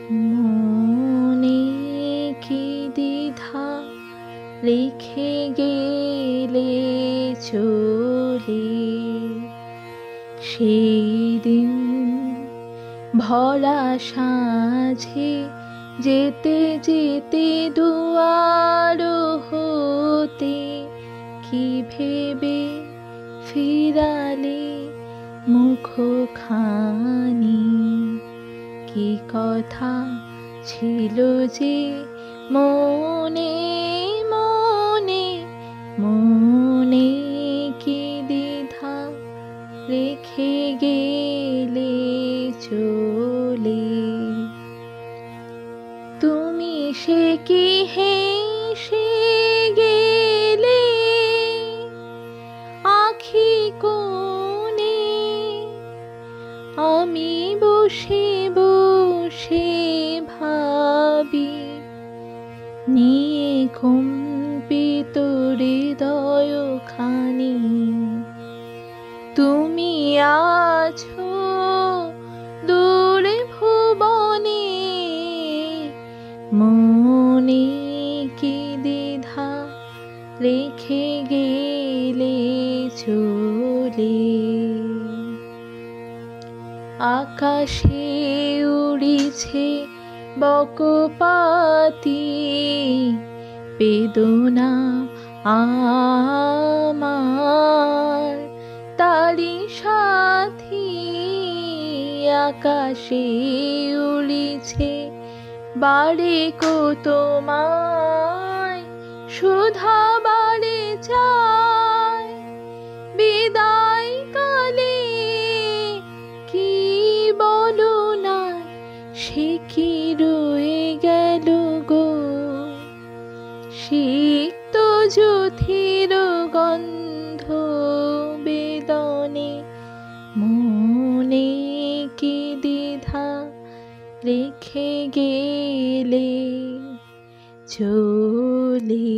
মনে কি দ্বিধা রেখে গেলে চলে, সেই দিন ভরা সাঁঝে যেতে যেতে দুয়ার হতে কি ভেবে ফিরালে মুখখানি, কি কথা ছিল যে মনে মনে, মনে কি দ্বিধা রেখে গেলে চলে। তুমি সে কি হেসে গেলে আখি কোণে, আমি বসে বসে ভাবি নিয়ে কম্পিত হৃদয়খানি। তুমি আছো দূরে ভুবনে, মনে কি দ্বিধা রেখে গেলে চলে। আকাশে উড়িছে বকপাতি বেদনা আমার, তারি সাথী আকাশে উড়িছে বাড়ে কো তোমায়, সুধা বাড়ে চায় বিদায় কালে, কি বলো না সে কি রয়ে গেল গো, সিক্ত যুথির গন্ধ বেদনে, মনে কি দ্বিধা রেখে গেলে চলে।